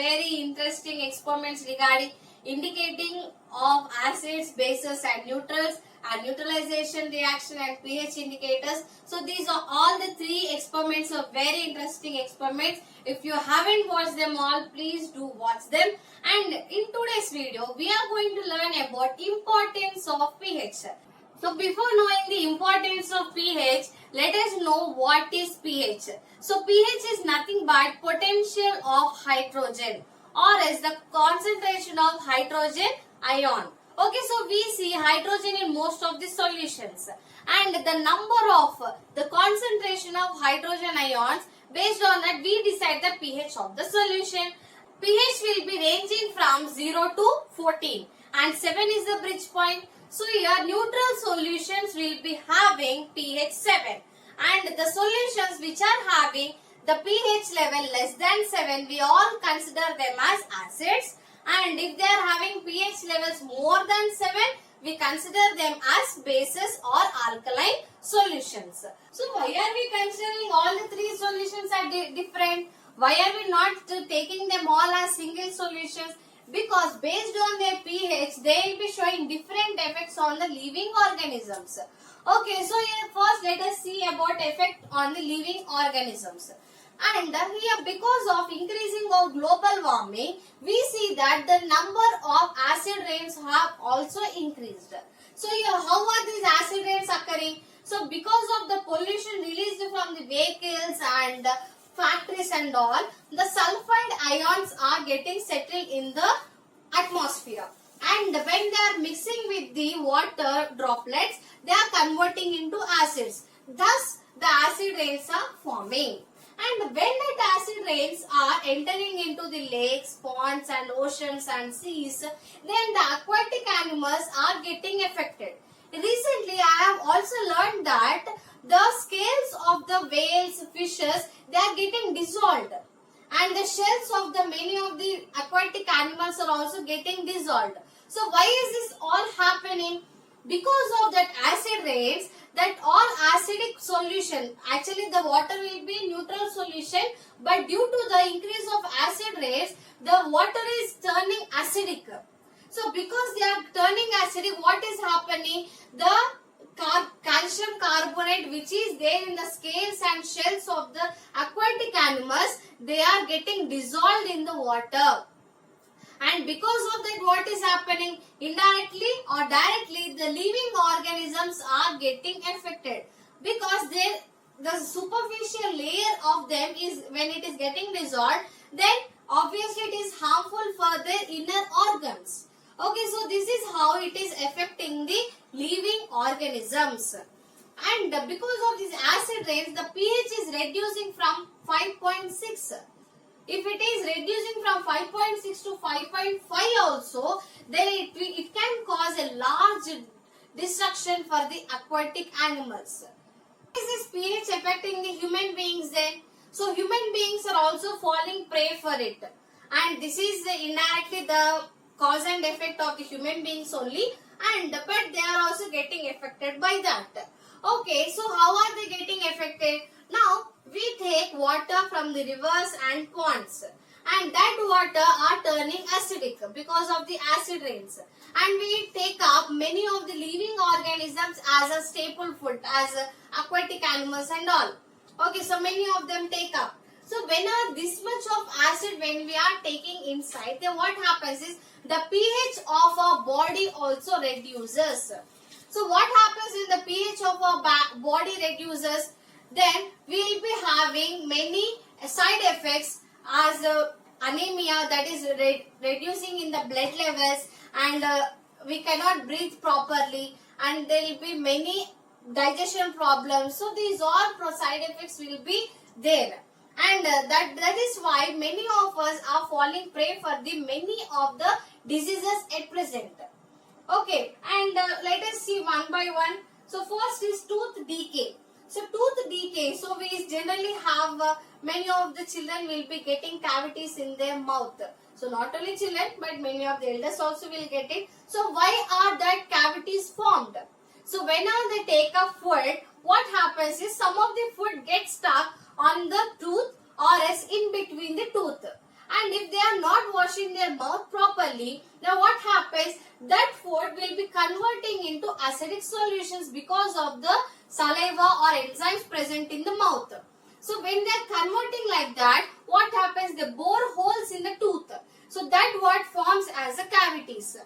very interesting experiments regarding indicating of acids, bases and neutrals and neutralization reaction and pH indicators. So these are all the three experiments of very interesting experiments. If you haven't watched them all, please do watch them. And in today's video, we are going to learn about importance of pH. So before knowing the importance of pH, let us know what is pH. So pH is nothing but potential of hydrogen, or as the concentration of hydrogen ion. Okay, so we see hydrogen in most of the solutions, and the number of the concentration of hydrogen ions, based on that we decide the pH of the solution. pH will be ranging from 0 to 14 and 7 is the bridge point. So your neutral solutions will be having pH 7, and the solutions which are having the pH level less than 7, we all consider them as acids, and if they are having pH levels more than 7, we consider them as bases or alkaline solutions. So why are we considering all the three solutions are different? Why are we not taking them all as single solutions? Because based on their pH, they will be showing different effects on the living organisms. Okay, so here first let us see about effect on the living organisms. And here, because of increasing of global warming, we see that the number of acid rains have also increased. So here, how are these acid rains occurring? So because of the pollution released from the vehicles and factories and all, the sulfide ions are getting settled in the atmosphere, and when they are mixing with the water droplets, they are converting into acids. Thus the acid rains are forming, and when that acid rains are entering into the lakes, ponds and oceans and seas, then the aquatic animals are getting affected. Recently I have also learned that the scales of the whales, fishes, they are getting dissolved, and the shells of the many of the aquatic animals are also getting dissolved. So why is this all happening? Because of that acid rains, that all acidic solution, actually the water will be neutral solution, but due to the increase of acid rains, the water is turning acidic. So because they are turning acidic, what is happening? The calcium carbonate which is there in the scales and shells of the aquatic animals, they are getting dissolved in the water. And because of that, what is happening? Indirectly or directly, the living organisms are getting affected, because the superficial layer of them is, when it is getting dissolved, then obviously it is harmful for their inner organs. Okay, so this is how it is affecting the living organisms. And because of this acid rains, the pH is reducing from 5.6. If it is reducing from 5.6 to 5.5 also, then it can cause a large destruction for the aquatic animals. How is this pH affecting the human beings then? So human beings are also falling prey for it. And this is indirectly the cause and effect of the human beings only, and but they are also getting affected by that. Okay, so how are they getting affected? Now we take water from the rivers and ponds, and that water are turning acidic because of the acid rains, and we take up many of the living organisms as a staple food, as aquatic animals and all. Okay, so many of them take up. So when this much of acid when we are taking inside, then what happens is the pH of our body also reduces. So what happens in the pH of our body reduces, then we will be having many side effects as anemia, that is reducing in the blood levels, and we cannot breathe properly, and there will be many digestion problems. So these all side effects will be there. And that is why many of us are falling prey for the many of the diseases at present. Okay, and let us see one by one. So first is tooth decay. So tooth decay. So we generally have many of the children will be getting cavities in their mouth. So not only children, but many of the elders also will get it. So why are that cavities formed? So whenever they take a food, what happens is some of the food gets stuck on the tooth or as in between the tooth, and if they are not washing their mouth properly, then what happens? That food will be converting into acidic solutions because of the saliva or enzymes present in the mouth. So when they are converting like that, what happens? They bore holes in the tooth. So that what forms as the cavities.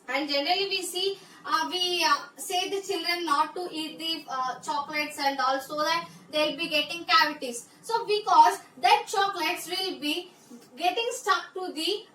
And generally we see, we say the children not to eat the chocolates and also that they will be getting cavities. So because that chocolates will be getting stuck to the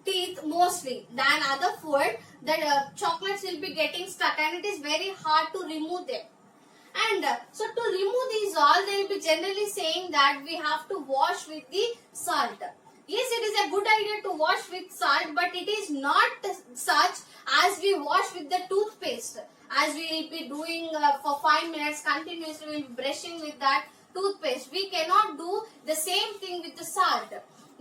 teeth mostly than other food, the chocolates will be getting stuck and it is very hard to remove them. And so to remove these all, they will be generally saying that we have to wash with the salt. Yes, it is a good idea to wash with salt, but it is not such as we wash with the toothpaste. As we will be doing for 5 minutes continuously, we will be brushing with that toothpaste. We cannot do the same thing with the salt.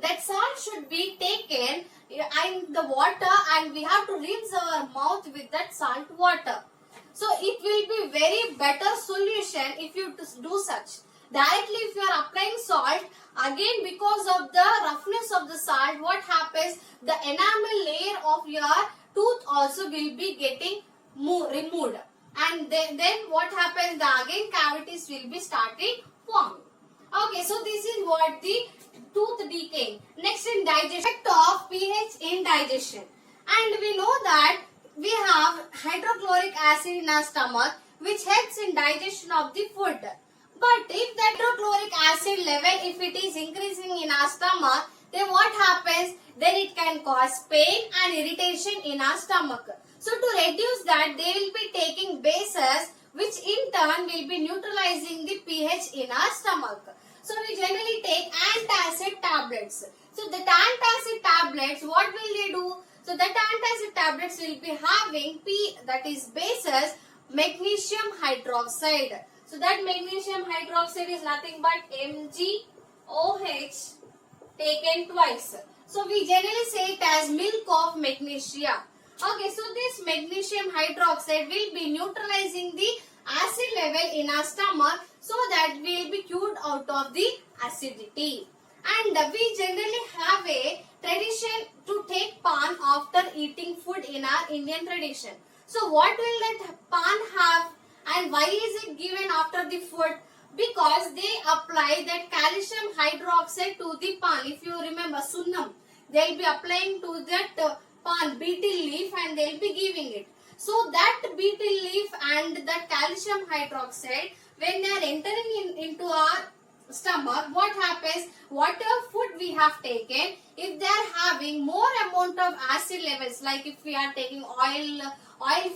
That salt should be taken in the water and we have to rinse our mouth with that salt water. So it will be very better solution if you do such. Directly if you are applying salt, again because of the roughness of the salt, what happens? The enamel layer of your tooth also will be getting removed. And then what happens? The again cavities will be starting forming. Okay, so this is what the tooth decay. Next in digestion, effect of pH in digestion. And we know that we have hydrochloric acid in our stomach which helps in digestion of the food. But if the hydrochloric acid level, if it is increasing in our stomach, then what happens? Then it can cause pain and irritation in our stomach. So to reduce that, they will be taking bases which in turn will be neutralizing the pH in our stomach. So we generally take antacid tablets. So the antacid tablets, what will they do? So the antacid tablets will be having that is bases magnesium hydroxide. So that magnesium hydroxide is nothing but MgOH taken twice. So we generally say it as milk of magnesia. Okay, so this magnesium hydroxide will be neutralizing the acid level in our stomach so that we will be cured out of the acidity. And we generally have a tradition to take pan after eating food in our Indian tradition. So what will that pan have and why is it given after the food? Because they apply that calcium hydroxide to the pan. If you remember sunnam, they will be applying to that pan betel leaf and they will be giving it. So that betel leaf and that calcium hydroxide, when they are entering into our stomach, what happens? Whatever food we have taken, if they are having more amount of acid levels, like if we are taking oil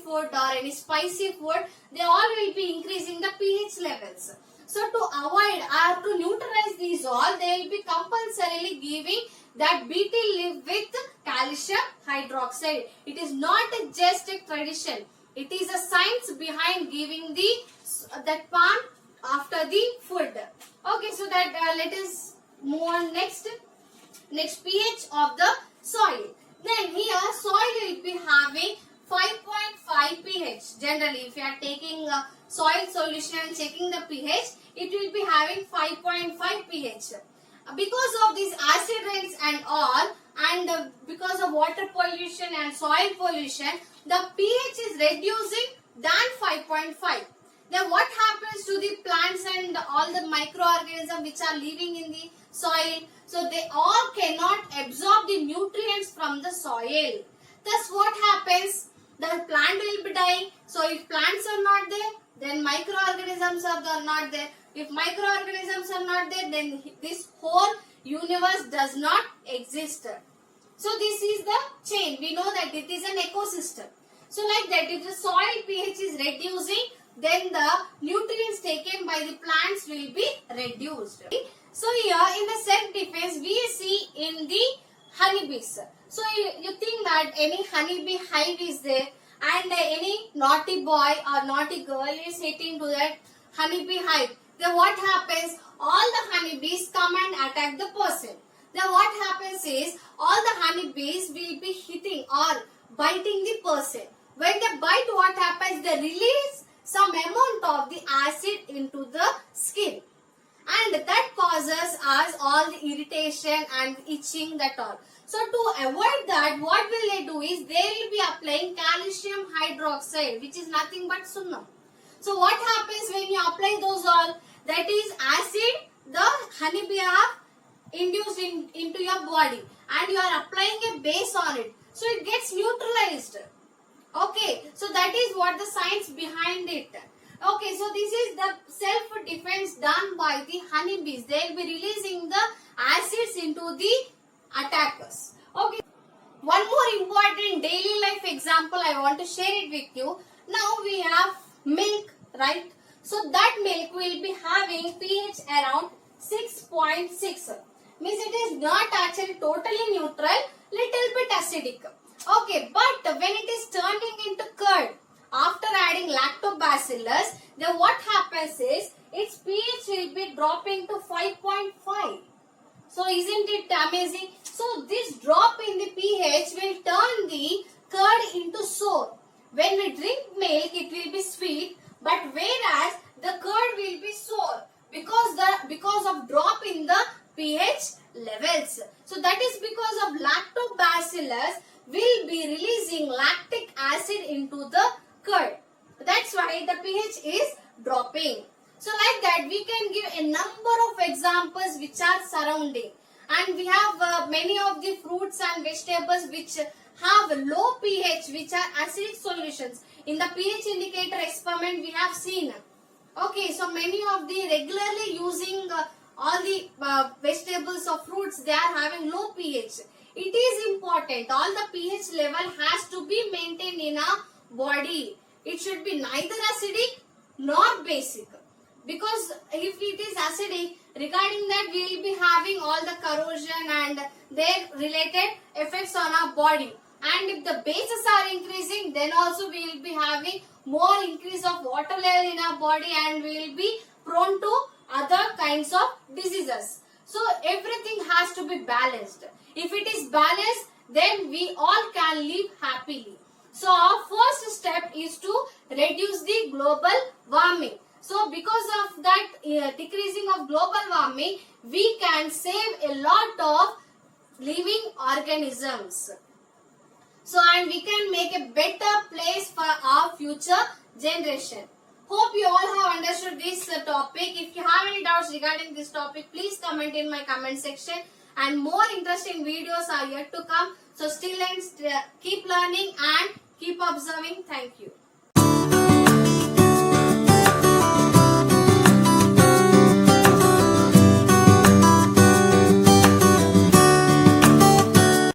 food or any spicy food, they all will be increasing the pH levels. So to avoid or to neutralize these all, they will be compulsorily giving that betel leaf with calcium hydroxide. It is not just a tradition. It is a science behind giving that pan after the food. Okay, so that let us move on next. Next, pH of the soil. Then here soil will be having 5.5 pH. Generally, if you are taking a soil solution and checking the pH, it will be having 5.5 pH. Because of these acid rains and all, and because of water pollution and soil pollution, the pH is reducing than 5.5. Then what happens to the plants and all the microorganisms which are living in the soil? So they all cannot absorb the nutrients from the soil. Thus what happens? The plant will be dying. So if plants are not there, then microorganisms are not there. If microorganisms are not there, then this whole universe does not exist. So this is the chain. We know that it is an ecosystem. So like that, if the soil pH is reducing, then the nutrients taken by the plants will be reduced. So here in the self-defense, we see in the honeybees. So you think that any honeybee hive is there and any naughty boy or naughty girl is hitting to that honeybee hive. Then what happens? All the honeybees come and attack the person. Then what happens is all the honeybees will be hitting or biting the person. When they bite, what happens? They release some amount of the acid into the skin. and that causes us all the irritation and itching, that all. So to avoid that, what will they do is they will be applying calcium hydroxide, which is nothing but sunnam. So what happens when you apply those all? That is acid the honeybee have induced into your body, and you are applying a base on it. So it gets neutralized. Okay, so that is what the science behind it. Okay, so this is the self-defense done by the honeybees. They will be releasing the acids into the attackers. Okay, one more important daily life example I want to share it with you. Now we have milk, right? So that milk will be having pH around 6.6. Means it is not actually totally neutral, little bit acidic. Okay, but when it is turning into curd, after adding lactobacillus, then what happens is its pH will be dropping to 5.5. So isn't it amazing? So this drop in the pH will turn the curd into sour. When we drink milk, it will be sweet, but whereas the curd will be sour because of drop in the pH levels. So that is because of lactobacillus will be releasing lactic acid into the curd. That's why the pH is dropping. So like that we can give a number of examples which are surrounding, and we have many of the fruits and vegetables which have low pH, which are acidic solutions. In the pH indicator experiment we have seen. Okay, so many of the regularly using all the vegetables or fruits, they are having low pH. It is important. All the pH level has to be maintained in a body. It should be neither acidic nor basic. Because if it is acidic, regarding that we will be having all the corrosion and their related effects on our body. And if the bases are increasing, then also we will be having more increase of water level in our body, and we will be prone to other kinds of diseases. So everything has to be balanced. If it is balanced, then we all can live happily. So our first step is to reduce the global warming. So because of that decreasing of global warming, we can save a lot of living organisms. So and we can make a better place for our future generation. Hope you all have understood this topic. If you have any doubts regarding this topic, please comment in my comment section. And more interesting videos are yet to come. So still and keep learning and keep observing. Thank you.